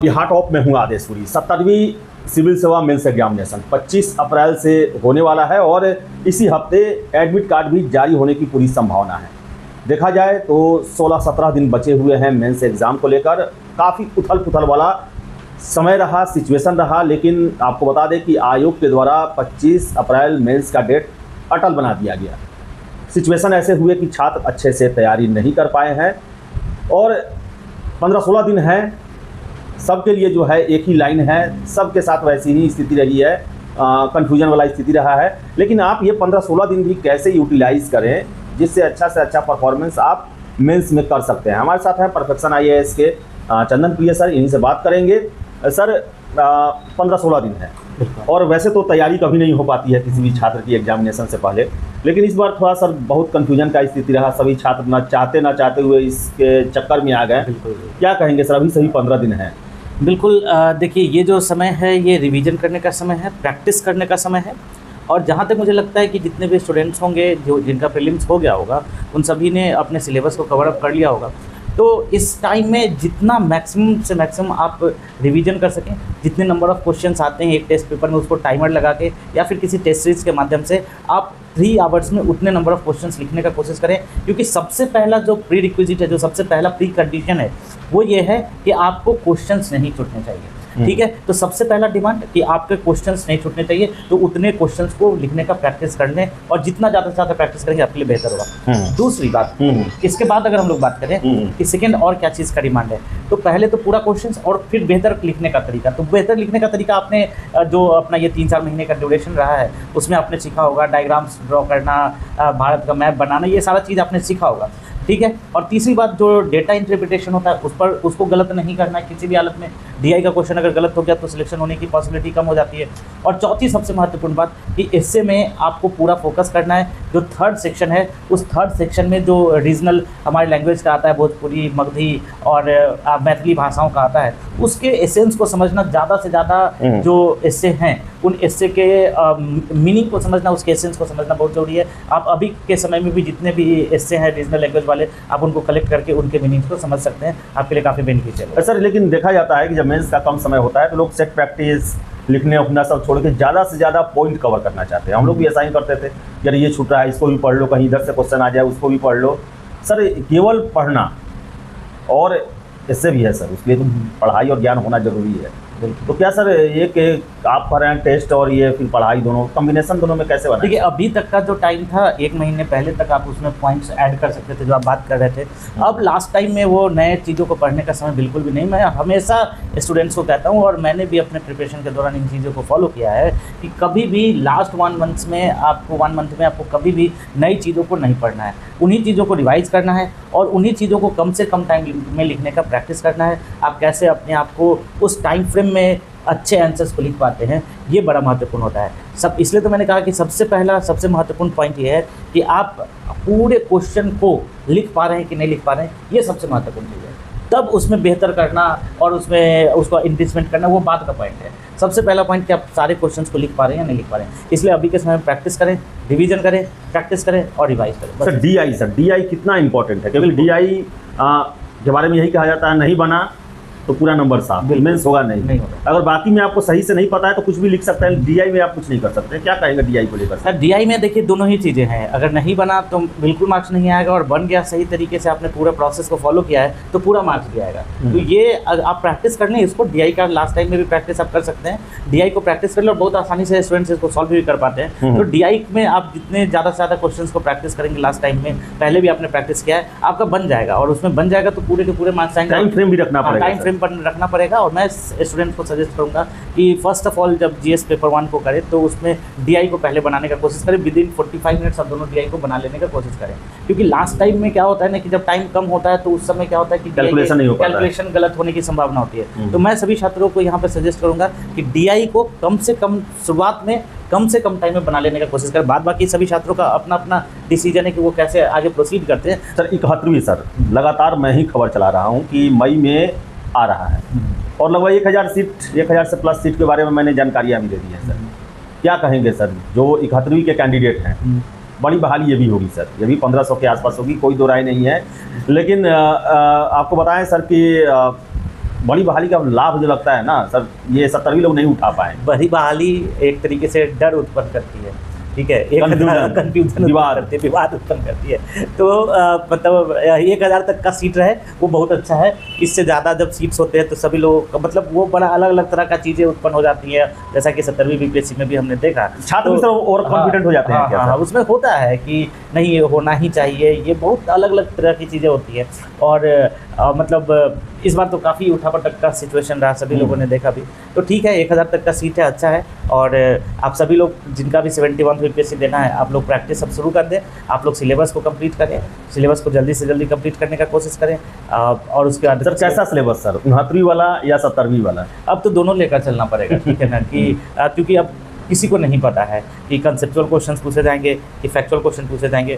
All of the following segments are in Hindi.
बिहार टॉप में हूँ आदेशपुरी। 70वीं सिविल सेवा मेंस एग्जामिनेशन 25 अप्रैल से होने वाला है और इसी हफ्ते एडमिट कार्ड भी जारी होने की पूरी संभावना है। देखा जाए तो 16-17 दिन बचे हुए हैं मेंस एग्ज़ाम को लेकर। काफ़ी उथल पुथल वाला समय रहा, सिचुएशन रहा, लेकिन आपको बता दें कि आयोग के द्वारा 25 अप्रैल मेंस का डेट अटल बना दिया गया। सिचुएशन ऐसे हुए कि छात्र अच्छे से तैयारी नहीं कर पाए हैं और 15-16 दिन हैं। सबके लिए जो है एक ही लाइन है, सबके साथ वैसी ही स्थिति रही है, कन्फ्यूजन वाला स्थिति रहा है। लेकिन आप ये 15-16 दिन भी कैसे यूटिलाइज़ करें जिससे अच्छा से अच्छा परफॉर्मेंस आप मेंस में कर सकते हैं। हमारे साथ हैं परफेक्शन IAS के चंदन प्रिय सर, इन्हीं से बात करेंगे। सर 15-16 दिन है और वैसे तो तैयारी कभी नहीं हो पाती है किसी भी छात्र की एग्जामिनेशन से पहले, लेकिन इस बार थोड़ा सर बहुत कन्फ्यूजन का स्थिति रहा। सभी छात्र ना चाहते हुए इसके चक्कर में आ गए। क्या कहेंगे सर, अभी सभी 15 दिन हैं? बिल्कुल, देखिए ये जो समय है ये रिवीजन करने का समय है, प्रैक्टिस करने का समय है। और जहाँ तक मुझे लगता है कि जितने भी स्टूडेंट्स होंगे जो जिनका प्रीलिम्स हो गया होगा उन सभी ने अपने सिलेबस को कवर अप कर लिया होगा। तो इस टाइम में जितना मैक्सिमम से मैक्सिमम आप रिवीजन कर सकें, जितने नंबर ऑफ़ क्वेश्चंस आते हैं एक टेस्ट पेपर में उसको टाइमर लगा के या फिर किसी टेस्ट सीरीज़ के माध्यम से आप 3 आवर्स में उतने नंबर ऑफ़ क्वेश्चंस लिखने का कोशिश करें। क्योंकि सबसे पहला जो प्री रिक्विजिट है, जो सबसे पहला प्री कंडीशन है वो ये है कि आपको क्वेश्चंस नहीं छूटने चाहिए। ठीक है, तो सबसे पहला डिमांड कि आपके क्वेश्चंस नहीं छूटने चाहिए, तो उतने क्वेश्चंस को लिखने का प्रैक्टिस कर लें और जितना ज़्यादा से ज़्यादा प्रैक्टिस करेंगे आपके लिए बेहतर होगा। दूसरी बात, इसके बाद अगर हम लोग बात करें कि सेकंड और क्या चीज़ का डिमांड है, तो पहले तो पूरा क्वेश्चंस और फिर बेहतर लिखने का तरीका। तो बेहतर लिखने का तरीका आपने जो अपना ये 3-4 महीने का ड्यूरेशन रहा है उसमें आपने सीखा होगा, डायग्राम्स ड्रॉ करना, भारत का मैप बनाना, ये सारा चीज़ आपने सीखा होगा। ठीक है, और तीसरी बात जो डेटा इंटरप्रिटेशन होता है उसको गलत नहीं करना है किसी भी हालत में। DI का क्वेश्चन अगर गलत हो गया तो सिलेक्शन होने की पॉसिबिलिटी कम हो जाती है। और चौथी सबसे महत्वपूर्ण बात कि इससे में आपको पूरा फोकस करना है। जो थर्ड सेक्शन है उस थर्ड सेक्शन में जो रीजनल हमारे लैंग्वेज का आता है, भोजपुरी, मगधी और मैथिली भाषाओं का आता है, उसके एसेंस को समझना ज़्यादा से ज़्यादा जो एस्से हैं उन एस्से के मीनिंग को समझना, उसके एसेंस को समझना बहुत ज़रूरी है। आप अभी के समय में भी जितने भी एस्से हैं रीजनल लैंग्वेज वाले, आप उनको कलेक्ट करके उनके मीनिंग्स को समझ सकते हैं, आपके लिए काफ़ी बेनिफिशियल है। सर लेकिन देखा जाता है कि जब मेंस का कम समय होता है तो लोग सेट प्रैक्टिस लिखने उखना सब छोड़ के ज़्यादा से ज़्यादा पॉइंट कवर करना चाहते हैं। हम लोग भी ऐसा ही करते थे, यार ये छूट रहा है इसको भी पढ़ लो, कहीं इधर से क्वेश्चन आ जाए उसको भी पढ़ लो। सर केवल पढ़ना और इससे भी है सर, उसके लिए तो पढ़ाई और ज्ञान होना जरूरी है। तो क्या सर एक आप कर रहे हैं टेस्ट और ये फिर पढ़ाई, दोनों कॉम्बिनेशन दोनों में कैसे बना? देखिए अभी तक का जो टाइम था 1 महीने पहले तक आप उसमें पॉइंट्स ऐड कर सकते थे जो आप बात कर रहे थे। अब लास्ट टाइम में वो नए चीज़ों को पढ़ने का समय बिल्कुल भी नहीं। मैं हमेशा स्टूडेंट्स को कहता हूँ और मैंने भी अपने प्रिपरेशन के दौरान इन चीज़ों को फॉलो किया है कि कभी भी लास्ट 1 मंथ में आपको कभी भी नई चीज़ों को नहीं पढ़ना है। उन्हीं चीज़ों को रिवाइज़ करना है और उन्हीं चीज़ों को कम से कम टाइम में लिखने का प्रैक्टिस करना है। आप कैसे अपने आप को उस टाइम फ्रेम में अच्छे आंसर्स को लिख पाते हैं, ये बड़ा महत्वपूर्ण होता है। सब इसलिए तो मैंने कहा कि सबसे पहला सबसे महत्वपूर्ण पॉइंट ये है कि आप पूरे क्वेश्चन को लिख पा रहे हैं कि नहीं लिख पा रहे हैं, ये सबसे महत्वपूर्ण चीज़ है। तब उसमें बेहतर करना और उसमें उसको इंक्रीजमेंट करना वो बात का पॉइंट है। सबसे पहला पॉइंट कि आप सारे क्वेश्चंस को लिख पा रहे हैं या नहीं लिख पा रहे हैं। इसलिए अभी के समय में प्रैक्टिस करें, रिवीजन करें, प्रैक्टिस करें और रिवाइज करें। सर DI कितना इंपॉर्टेंट है? क्योंकि DI के बारे में यही कहा जाता है, नहीं बना तो पूरा नंबर साफ, मेंस होगा नहीं होगा। अगर बाकी में आपको सही से नहीं पता है तो कुछ भी लिख सकते हैं, DI में आप कुछ नहीं कर सकते। क्या कहेंगे DI को लेकर? सर DI में देखिए दोनों ही चीज़ें हैं। अगर नहीं बना तो बिल्कुल मार्क्स नहीं आएगा और बन गया, सही तरीके से आपने पूरा प्रोसेस को फॉलो किया है तो पूरा मार्क्स भी आएगा। तो ये आप प्रैक्टिस कर लें इसको। DI का लास्ट टाइम में भी प्रैक्टिस आप कर सकते हैं। DI को प्रैक्टिस कर लें और बहुत आसानी से स्टूडेंट्स इसको सॉल्व भी कर पाते हैं। तो DI में आप जितने ज़्यादा से ज़्यादा क्वेश्चन को प्रैक्टिस करेंगे लास्ट टाइम में, पहले भी आपने प्रैक्टिस किया है, आपका बन जाएगा और उसमें बन जाएगा तो पूरे के पूरे मार्क्स आएंगे। टाइम फ्रेम भी रखना पड़ेगा, टाइम फ्रेम पर रखना पड़ेगा। और मैं स्टूडेंट को सजेस्ट करूंगा कि फर्स्ट ऑफ ऑल जब GS पेपर 1 को करें तो उसमें DI को पहले बनाने का कोशिश करें। विदिन 45 मिनट्स आप दोनों DI को बना लेने का कोशिश करें। क्योंकि लास्ट टाइम में क्या होता है ना कि जब टाइम कम होता है तो उस समय क्या होता है कि कैलकुलेशन गलत होने की संभावना होती है। तो मैं सभी छात्रों को यहाँ पर सजेस्ट करूँगा कि DI को कम से कम शुरुआत में कम से कम टाइम में बना लेने का कोशिश करें। बाद बाकी सभी छात्रों का अपना अपना डिसीजन है कि वो कैसे आगे प्रोसीड करते हैं। सर 71वीं सर लगातार मैं ही खबर चला रहा हूँ कि मई में आ रहा है और लगभग 1000 से प्लस सीट के बारे में मैंने जानकारियाँ भी दे दी हैं। सर क्या कहेंगे सर, जो 71वीं के कैंडिडेट हैं, बड़ी बहाली ये भी होगी सर, ये भी 1500 के आसपास होगी, कोई दो राय नहीं है। लेकिन आपको बताएं सर कि बड़ी बहाली का लाभ मुझे लगता है ना सर, ये 70वीं लोग नहीं उठा पाए। बड़ी बहाली एक तरीके से डर उत्पन्न करती है, ठीक है, एक कंफ्यूजन विवाद उत्पन्न करती है। तो मतलब 1000 तक का सीट रहे वो बहुत अच्छा है। इससे ज़्यादा जब सीट्स होते हैं तो सभी लोगों का मतलब वो बड़ा अलग अलग तरह का चीज़ें उत्पन्न हो जाती है, जैसा कि 70वीं बीपीएससी में भी हमने देखा, छात्र भी और कॉन्फिडेंट हो जाते हैं। हाँ, उसमें होता है कि नहीं ये होना ही चाहिए, ये बहुत अलग अलग तरह की चीज़ें होती हैं। और मतलब इस बार तो काफ़ी उठापटक का सिचुएशन रहा, सभी लोगों ने देखा भी। तो ठीक है, 1000 तक का सीट है, अच्छा है। और आप सभी लोग जिनका भी 71 यूपीएससी देना है, आप लोग प्रैक्टिस अब शुरू कर दें, आप लोग सिलेबस को कंप्लीट करें, सिलेबस को जल्दी से जल्दी कंप्लीट करने का कोशिश करें। और उसके बाद सर कैसा सिलेबस सर, 69वीं वाला या 70वीं वाला? अब तो दोनों लेकर चलना पड़ेगा, ठीक है ना, कि क्योंकि अब किसी को नहीं पता है कि कंसेप्चुअल क्वेश्चंस पूछे जाएंगे कि फैक्चुअल क्वेश्चन पूछे जाएंगे।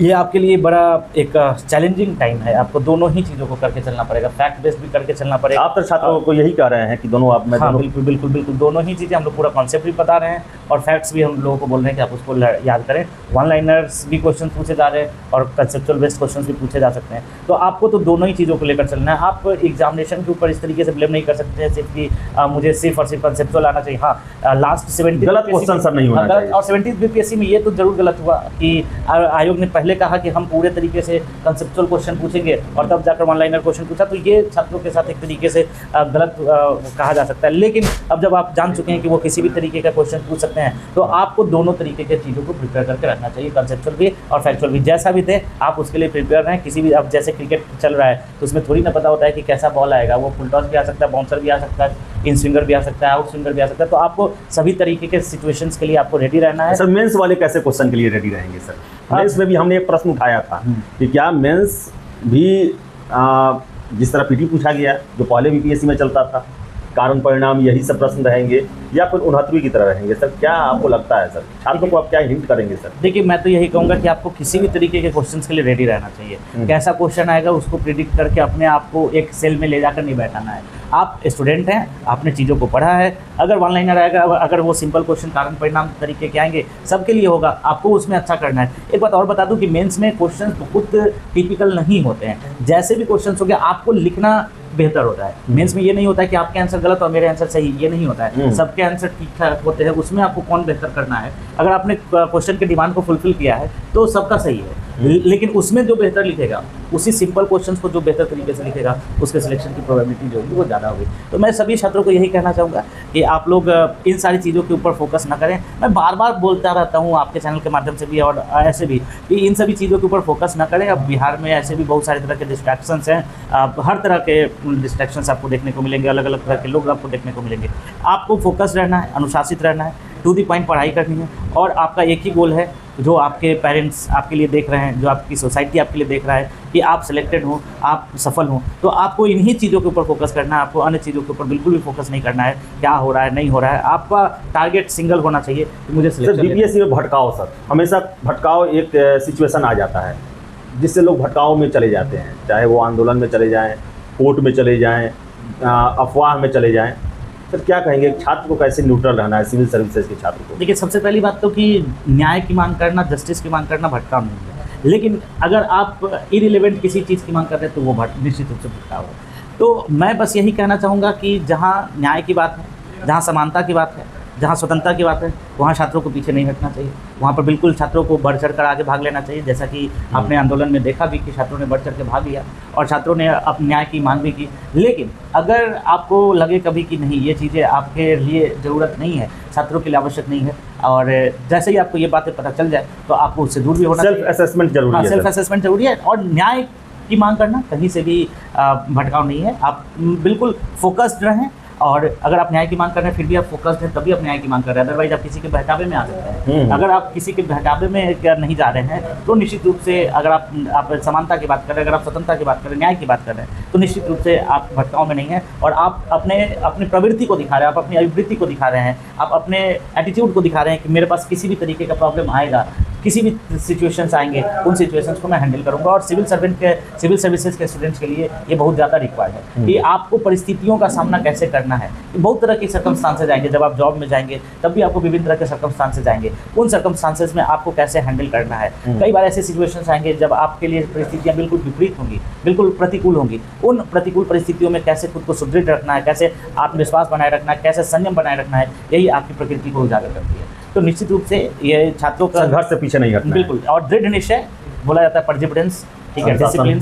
ये आपके लिए बड़ा एक चैलेंजिंग टाइम है, आपको दोनों ही चीज़ों को करके चलना पड़ेगा, फैक्ट बेस्ड भी करके चलना पड़ेगा। आप तो छात्रों को यही कह रहे हैं कि दोनों आप में हाँ, बिल्कुल बिल्कुल बिल्कुल दोनों ही चीज़ें हम लोग पूरा कॉन्सेप्ट भी बता रहे हैं और फैक्ट्स भी हम लोगों को बोल रहे हैं कि आप उसको याद करें। वन लाइनर्स भी क्वेश्चन पूछे जा रहे हैं और कंसेप्चुअल बेस्ड क्वेश्चन भी पूछे जा सकते हैं। तो आपको तो दोनों ही चीज़ों को लेकर चलना है। आप एग्जामिनेशन के ऊपर इस तरीके से ब्लेम नहीं कर सकते हैं सिर्फ कि मुझे सिर्फ और सिर्फ कंसेप्चुअल आना चाहिए। हाँ, लास्ट 70 गलत क्वेश्चन सर नहीं होना चाहिए। और 70 बीपीएससी में ये तो जरूर गलत हुआ कि आयोग ने पहले कहा कि हम पूरे तरीके से कंसेप्चुअल क्वेश्चन पूछेंगे और तब जाकर वन लाइनर क्वेश्चन पूछा, तो ये छात्रों के साथ एक तरीके से गलत कहा जा सकता है। लेकिन अब जब आप जान चुके हैं कि वो किसी भी तरीके का क्वेश्चन पूछ सकते हैं, तो आपको दोनों तरीके के चीज़ों को प्रिपेयर करके रखना चाहिए, कंसेप्चुअल भी और फैक्चुअल भी। जैसा भी थे आप उसके लिए प्रिपेयर रहें। किसी भी, अब जैसे क्रिकेट चल रहा है तो उसमें थोड़ी ना पता होता है कि कैसा बॉल आएगा, वो फुल टॉस भी आ सकता है, बाउंसर भी आ सकता है, इन स्विंगर भी आ सकता है, आउट स्विंगर भी आ सकता है। तो आपको सभी तरीके के सिचुएशंस के लिए आपको रेडी रहना है। सर मेंस वाले कैसे क्वेश्चन के लिए रेडी रहेंगे सर? मेंस में भी हमने एक प्रश्न उठाया था कि क्या मेंस भी जिस तरह पीटी पूछा गया जो पहले बीपीएससी में चलता था, कारण परिणाम यही सब प्रश्न रहेंगे या फिर 69वीं की तरह रहेंगे सर? क्या आपको लगता है सर, छात्रों को आप क्या हिंट करेंगे सर? देखिए, मैं तो यही कहूँगा कि आपको किसी भी तरीके के क्वेश्चंस के लिए रेडी रहना चाहिए। कैसा क्वेश्चन आएगा उसको प्रिडिक्ट करके अपने आप को एक सेल में ले जाकर नहीं बैठाना है। आप स्टूडेंट हैं, आपने चीज़ों को पढ़ा है, अगर वन लाइनर आएगा, अगर वो सिंपल क्वेश्चन कारण परिणाम तरीके के आएंगे, सबके लिए होगा, आपको उसमें अच्छा करना है। एक बात और बता दूं कि मेंस में क्वेश्चन बहुत टिपिकल नहीं होते हैं। जैसे भी क्वेश्चन हो गया, आपको लिखना बेहतर होता है। मेंस में ये नहीं होता है कि आपके आंसर गलत और मेरे आंसर सही, ये नहीं होता है। सबके आंसर ठीक ठाक होते हैं, उसमें आपको कौन बेहतर करना है। अगर आपने क्वेश्चन के डिमांड को फुलफिल किया है तो सबका सही है, लेकिन उसमें जो बेहतर लिखेगा, उसी सिंपल क्वेश्चंस को जो बेहतर तरीके से लिखेगा, उसके सिलेक्शन की प्रोबेबिलिटी जो होगी वो ज़्यादा होगी। तो मैं सभी छात्रों को यही कहना चाहूँगा कि आप लोग इन सारी चीज़ों के ऊपर फोकस ना करें। मैं बार बार बोलता रहता हूँ आपके चैनल के माध्यम से भी और ऐसे भी कि इन सभी चीज़ों के ऊपर फोकस ना करें। अब बिहार में ऐसे भी बहुत सारे तरह के डिस्ट्रैक्शंस हैं, हर तरह के डिस्ट्रैक्शंस आपको देखने को मिलेंगे, अलग अलग तरह के लोग आपको देखने को मिलेंगे। आपको फोकस रहना है, अनुशासित रहना है, टू दी पॉइंट पढ़ाई करनी है और आपका एक ही गोल है, जो आपके पेरेंट्स आपके लिए देख रहे हैं, जो आपकी सोसाइटी आपके लिए देख रहा है कि आप सिलेक्टेड हो, आप सफल हो। तो आपको इन्हीं चीज़ों के ऊपर फोकस करना है, आपको अन्य चीज़ों के ऊपर बिल्कुल भी फोकस नहीं करना है, क्या हो रहा है नहीं हो रहा है। आपका टारगेट सिंगल होना चाहिए कि मुझे सिलेक्शन। बीपीएससी में भटकाव सर, हमेशा भटकाव एक सिचुएशन आ जाता है जिससे लोग भटकाव में चले जाते हैं, चाहे वो आंदोलन में चले जाएँ, कोर्ट में चले जाएँ, अफवाह में चले जाएँ। सर क्या कहेंगे छात्र को कैसे न्यूट्रल रहना है सिविल सर्विसेज के छात्र को? देखिए, सबसे पहली बात तो कि न्याय की मांग करना, जस्टिस की मांग करना भटकाव नहीं है। लेकिन अगर आप इरिलेवेंट किसी चीज़ की मांग कर रहे हैं तो वो निश्चित रूप से भटकाव है। तो मैं बस यही कहना चाहूँगा कि जहाँ न्याय की बात है, जहाँ समानता की बात है, जहाँ स्वतंत्रता की बात है, वहाँ छात्रों को पीछे नहीं हटना चाहिए। वहाँ पर बिल्कुल छात्रों को बढ़ चढ़ कर आगे भाग लेना चाहिए। जैसा कि आपने आंदोलन में देखा भी कि छात्रों ने बढ़ चढ़ के भाग लिया और छात्रों ने अब न्याय की मांग भी की। लेकिन अगर आपको लगे कभी कि नहीं, ये चीज़ें आपके लिए ज़रूरत नहीं है, छात्रों के लिए आवश्यक नहीं है, और जैसे ही आपको ये बातें पता चल जाए तो आपको उससे दूर भी होना चाहिए। सेल्फ असेसमेंट जरूरी है। सेल्फ असेसमेंट जरूरी है और न्याय की मांग करना कहीं से भी भटकाव नहीं है। आप बिल्कुल फोकस्ड रहें और अगर आप न्याय की मांग कर रहे हैं फिर भी आप फोकस्ड हैं तभी आप न्याय की मांग कर रहे हैं। अदरवाइज आप किसी के बहकावे में आ सकते हैं। अगर आप किसी के बहकावे में नहीं जा रहे हैं तो निश्चित रूप से अगर आप समानता की बात कर रहे हैं, अगर आप स्वतंत्रता की बात कर रहे हैं, न्याय की बात कर रहे हैं, तो निश्चित रूप से आप भटकाव में नहीं हैं और आप अपनी प्रवृत्ति को दिखा रहे हैं, आप अपनी अभिवृत्ति को दिखा रहे हैं, आप अपने एटीट्यूड को दिखा रहे हैं कि मेरे पास किसी भी तरीके का प्रॉब्लम आएगा किसी भी सिचुएशंस आएंगे उन सिचुएशंस को मैं हैंडल करूंगा। और सिविल सर्विसेज के स्टूडेंट्स के लिए ये बहुत ज़्यादा रिक्वायर्ड है कि आपको परिस्थितियों का सामना कैसे करना है। बहुत तरह की सर्कमस्टांसेज आएंगे, जब आप जॉब में जाएंगे तब भी आपको विभिन्न तरह के सर्कमस्टांसेज आएंगे, उन सर्कमस्टांसेज में आपको कैसे हैंडल करना है। कई बार ऐसे सिचुएशंस आएंगे जब आपके लिए परिस्थितियाँ बिल्कुल विपरीत होंगी, बिल्कुल प्रतिकूल होंगी। उन प्रतिकूल परिस्थितियों में कैसे खुद को सुदृढ़ रखना है, कैसे आत्मविश्वास बनाए रखना है, कैसे संयम बनाए रखना है, यही आपकी प्रकृति को उजागर करती है। तो निश्चित रूप से ये छात्रों का संघर्ष से पीछे नहीं हटना है। बिल्कुल, और दृढ़ निश्चय बोला जाता है, परसिवरेंस, ठीक है, अनुशासन। डिसिप्लिन।